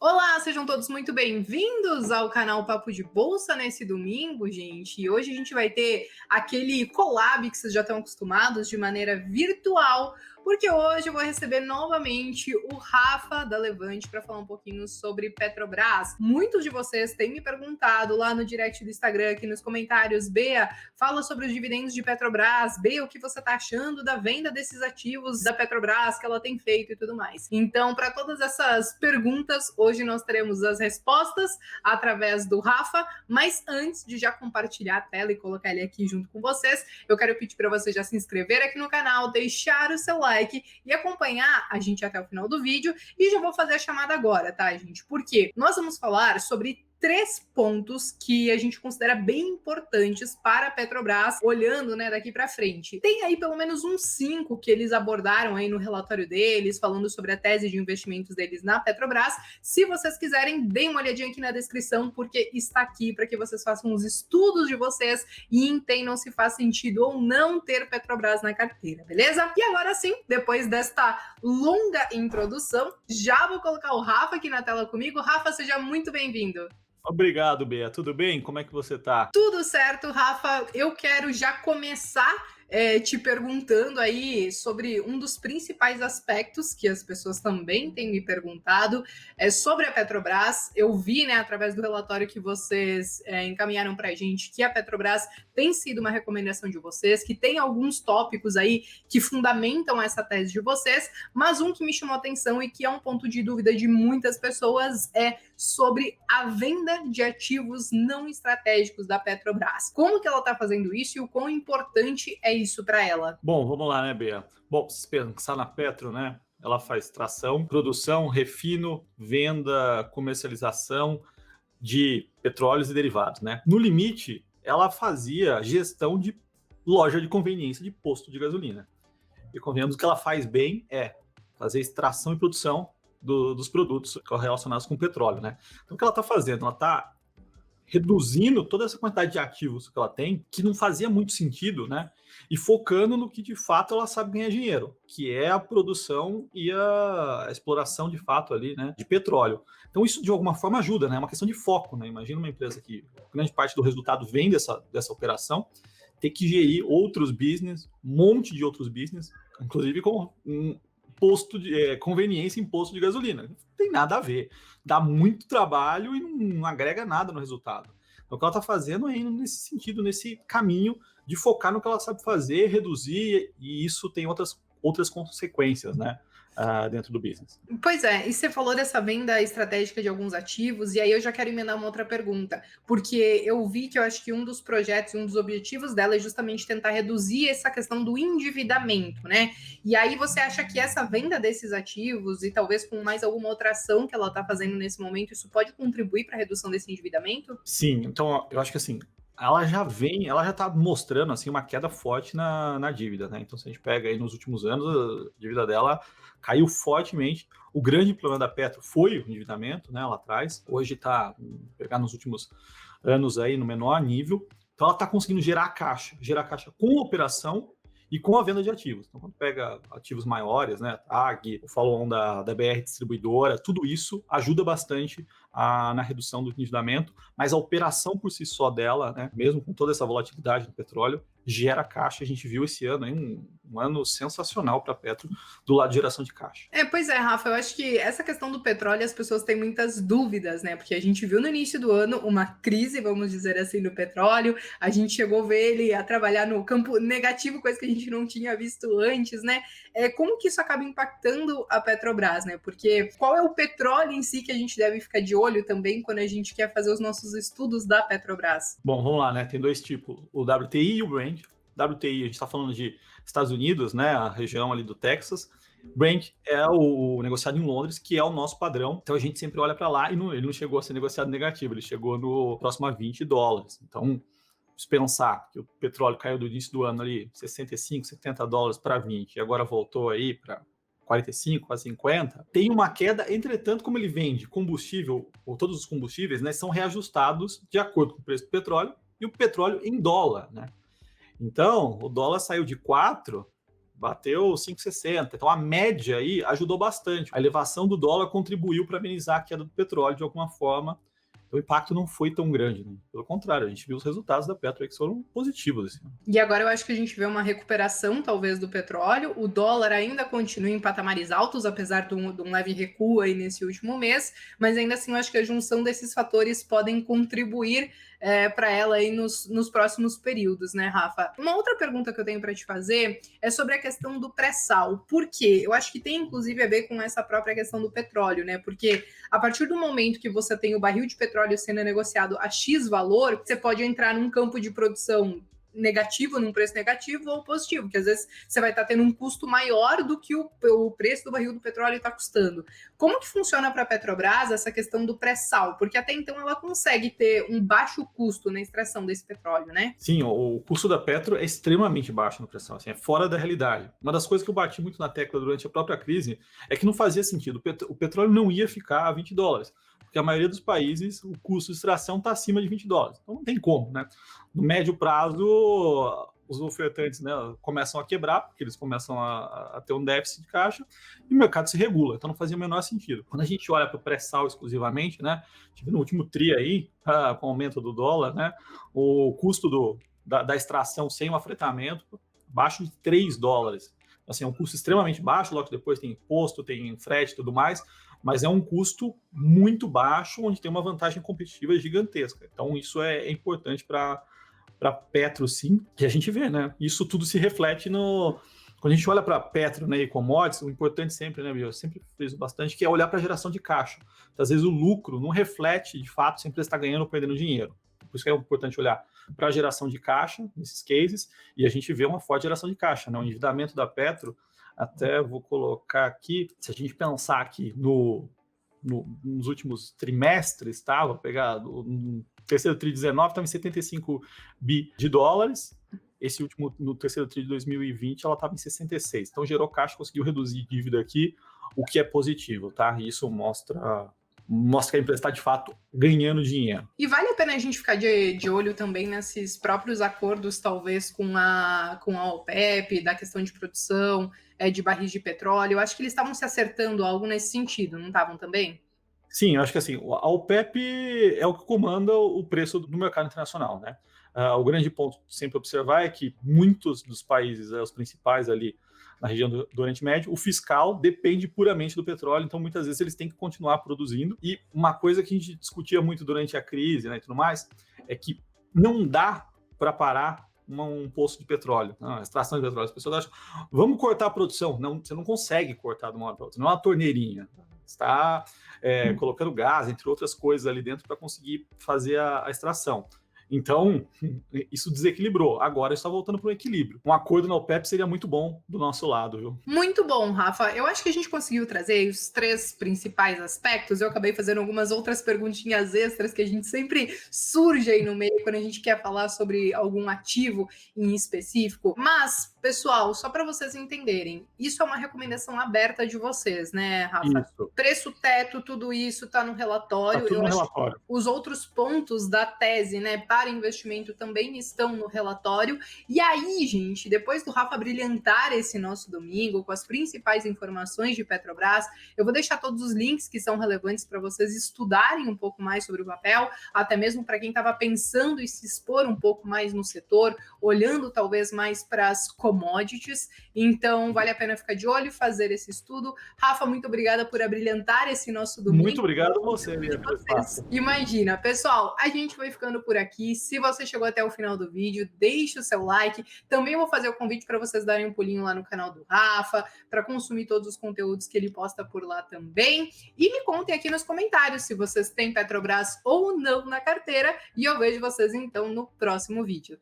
Olá, sejam todos muito bem-vindos ao canal Papo de Bolsa nesse domingo, gente. E hoje a gente vai ter aquele collab que vocês já estão acostumados de maneira virtual, porque hoje eu vou receber novamente o Rafa da Levante para falar um pouquinho sobre Petrobras. Muitos de vocês têm me perguntado lá no direct do Instagram, aqui nos comentários, Bea, fala sobre os dividendos de Petrobras, Bea, o que você está achando da venda desses ativos da Petrobras que ela tem feito e tudo mais. Então, para todas essas perguntas, hoje nós teremos as respostas através do Rafa, mas antes de já compartilhar a tela e colocar ele aqui junto com vocês, eu quero pedir para você já se inscrever aqui no canal, deixar o seu like e acompanhar a gente até o final do vídeo. E já vou fazer a chamada agora, tá, gente? Porque nós vamos falar sobre 3 pontos que a gente considera bem importantes para a Petrobras, olhando, né, daqui para frente. Tem aí pelo menos uns 5 que eles abordaram aí no relatório deles, falando sobre a tese de investimentos deles na Petrobras. Se vocês quiserem, deem uma olhadinha aqui na descrição, porque está aqui para que vocês façam os estudos de vocês e entendam se faz sentido ou não ter Petrobras na carteira, beleza? E agora sim, depois desta longa introdução, já vou colocar o Rafa aqui na tela comigo. Rafa, seja muito bem-vindo. Obrigado, Bea. Tudo bem? Como é que você tá? Tudo certo, Rafa. Eu quero já começar te perguntando aí sobre um dos principais aspectos que as pessoas também têm me perguntado, sobre a Petrobras. Eu vi, né, através do relatório que vocês encaminharam para a gente, que a Petrobras tem sido uma recomendação de vocês, que tem alguns tópicos aí que fundamentam essa tese de vocês, mas um que me chamou a atenção e que é um ponto de dúvida de muitas pessoas é sobre a venda de ativos não estratégicos da Petrobras. Como que ela está fazendo isso e o quão importante é isso para ela? Bom, vamos lá, né, Bea? Bom, se pensar na Petro, né? Ela faz tração, produção, refino, venda, comercialização de petróleos e derivados, né? No limite, ela fazia gestão de loja de conveniência de posto de gasolina. E convenhamos que ela faz bem é fazer extração e produção dos produtos relacionados com petróleo, né? Então, o que ela está fazendo? Ela está reduzindo toda essa quantidade de ativos que ela tem, que não fazia muito sentido, né? E focando no que de fato ela sabe ganhar dinheiro, que é a produção e a exploração de fato ali, né, de petróleo. Então isso de alguma forma ajuda, né? É uma questão de foco, né? Imagina uma empresa que grande parte do resultado vem dessa operação, ter que gerir outros business, um monte de outros business, inclusive com posto de conveniência em posto de gasolina. Não tem nada a ver. Dá muito trabalho e não agrega nada no resultado. Então, o que ela está fazendo é indo nesse sentido, nesse caminho de focar no que ela sabe fazer, reduzir, e isso tem outras consequências, né? Dentro do business. Pois é, e você falou dessa venda estratégica de alguns ativos, e aí eu já quero emendar uma outra pergunta, porque eu vi que eu acho que um dos projetos, um dos objetivos dela é justamente tentar reduzir essa questão do endividamento, né? E aí você acha que essa venda desses ativos, e talvez com mais alguma outra ação que ela está fazendo nesse momento, isso pode contribuir para a redução desse endividamento? Sim, então eu acho que assim, ela já está mostrando assim uma queda forte na dívida, né? Então, se a gente pega aí nos últimos anos, a dívida dela caiu fortemente. O grande problema da Petro foi o endividamento, né, lá atrás. Hoje está, pegar nos últimos anos aí, no menor nível. Então, ela está conseguindo gerar caixa com operação e com a venda de ativos. Então, quando pega ativos maiores, né, TAG, o follow-on da BR Distribuidora, tudo isso ajuda bastante na redução do endividamento, mas a operação por si só dela, né, mesmo com toda essa volatilidade do petróleo, gera caixa. A gente viu esse ano aí um ano sensacional para a Petro do lado de geração de caixa. Pois é, Rafa, eu acho que essa questão do petróleo as pessoas têm muitas dúvidas, né? Porque a gente viu no início do ano uma crise, vamos dizer assim, do petróleo, a gente chegou a ver ele a trabalhar no campo negativo, coisa que a gente não tinha visto antes, né? Como que isso acaba impactando a Petrobras, né? Porque qual é o petróleo em si que a gente deve ficar de olho também quando a gente quer fazer os nossos estudos da Petrobras? Bom, vamos lá, né? Tem dois tipos, o WTI e o Brent. WTI, a gente está falando de Estados Unidos, né? A região ali do Texas. Brent é o negociado em Londres, que é o nosso padrão. Então a gente sempre olha para lá e ele não chegou a ser negociado negativo, ele chegou no próximo a $20. Então, se pensar que o petróleo caiu do início do ano ali 65, $70 para 20 e agora voltou aí para 45, quase 50, tem uma queda. Entretanto, como ele vende combustível, ou todos os combustíveis, né, são reajustados de acordo com o preço do petróleo e o petróleo em dólar, né? Então, o dólar saiu de 4, bateu 5,60. Então a média aí ajudou bastante. A elevação do dólar contribuiu para amenizar a queda do petróleo de alguma forma. O impacto não foi tão grande, né? Pelo contrário, a gente viu os resultados da Petro aí que foram positivos. Assim. E agora eu acho que a gente vê uma recuperação, talvez, do petróleo. O dólar ainda continua em patamares altos, apesar de um leve recuo aí nesse último mês, mas ainda assim eu acho que a junção desses fatores podem contribuir para ela aí nos próximos períodos, né, Rafa? Uma outra pergunta que eu tenho para te fazer é sobre a questão do pré-sal. Por quê? Eu acho que tem, inclusive, a ver com essa própria questão do petróleo, né? Porque a partir do momento que você tem o barril de petróleo sendo negociado a X valor, você pode entrar num campo de produção negativo, num preço negativo ou positivo, porque às vezes você vai estar tendo um custo maior do que o preço do barril do petróleo está custando. Como que funciona para a Petrobras essa questão do pré-sal? Porque até então ela consegue ter um baixo custo na extração desse petróleo, né? Sim, o custo da Petro é extremamente baixo no pré-sal, assim, é fora da realidade. Uma das coisas que eu bati muito na tecla durante a própria crise é que não fazia sentido. O petróleo não ia ficar a $20. Porque a maioria dos países, o custo de extração está acima de $20. Então não tem como, né? No médio prazo, os ofertantes, né, começam a quebrar, porque eles começam a ter um déficit de caixa, e o mercado se regula. Então não fazia o menor sentido. Quando a gente olha para o pré-sal exclusivamente, né, tive no último TRI aí, com o aumento do dólar, né, o custo da extração sem o afretamento, abaixo de $3. Assim, é um custo extremamente baixo, logo depois tem imposto, tem frete e tudo mais, mas é um custo muito baixo, onde tem uma vantagem competitiva gigantesca. Então, isso é importante para Petro, sim, que a gente vê, né? Isso tudo se reflete no... Quando a gente olha para Petro, né, e commodities, o importante sempre, né, eu sempre friso bastante, que é olhar para a geração de caixa. Então, às vezes o lucro não reflete, de fato, se a empresa está ganhando ou perdendo dinheiro. Por isso que é importante olhar para a geração de caixa, nesses cases, e a gente vê uma forte geração de caixa, né? O endividamento da Petro, até vou colocar aqui, se a gente pensar aqui nos últimos trimestres, tá? Vou pegar no terceiro TRI de 19, estava em 75 bi de dólares. Esse último, no terceiro TRI de 2020, ela estava em 66. Então, gerou caixa, conseguiu reduzir dívida aqui, o que é positivo, tá? E isso mostra que a empresa está, de fato, ganhando dinheiro. E vale a pena a gente ficar de olho também nesses próprios acordos, talvez, com a OPEP, da questão de produção, de barris de petróleo. Eu acho que eles estavam se acertando algo nesse sentido, não estavam também? Sim, eu acho que assim, a OPEP é o que comanda o preço do mercado internacional, né? O grande ponto sempre observar é que muitos dos países, os principais ali na região do Oriente Médio, o fiscal depende puramente do petróleo, então muitas vezes eles têm que continuar produzindo. E uma coisa que a gente discutia muito durante a crise, né, e tudo mais, é que não dá para parar um poço de petróleo, a extração de petróleo. As pessoas acham, vamos cortar a produção. Não, você não consegue cortar de uma hora para outra, não é uma torneirinha. Você está colocando gás, entre outras coisas ali dentro para conseguir fazer a extração. Então, isso desequilibrou. Agora está voltando para o equilíbrio. Um acordo na OPEP seria muito bom do nosso lado, viu? Muito bom, Rafa. Eu acho que a gente conseguiu trazer os 3 principais aspectos. Eu acabei fazendo algumas outras perguntinhas extras que a gente sempre surge aí no meio quando a gente quer falar sobre algum ativo em específico. Mas, pessoal, só para vocês entenderem, isso é uma recomendação aberta de vocês, né, Rafa? Isso. Preço teto, tudo isso está no relatório. Tá tudo no relatório. Os outros pontos da tese, né, para investimento também estão no relatório. E aí, gente, depois do Rafa brilhantar esse nosso domingo com as principais informações de Petrobras, eu vou deixar todos os links que são relevantes para vocês estudarem um pouco mais sobre o papel, até mesmo para quem estava pensando em se expor um pouco mais no setor, olhando talvez mais para as commodities. Então, vale a pena ficar de olho e fazer esse estudo. Rafa, muito obrigada por abrilhantar esse nosso domingo. Muito obrigado a você, Lia. Imagina, pessoal, a gente vai ficando por aqui. Se você chegou até o final do vídeo, deixe o seu like. Também vou fazer o convite para vocês darem um pulinho lá no canal do Rafa, para consumir todos os conteúdos que ele posta por lá também. E me contem aqui nos comentários se vocês têm Petrobras ou não na carteira. E eu vejo vocês então no próximo vídeo.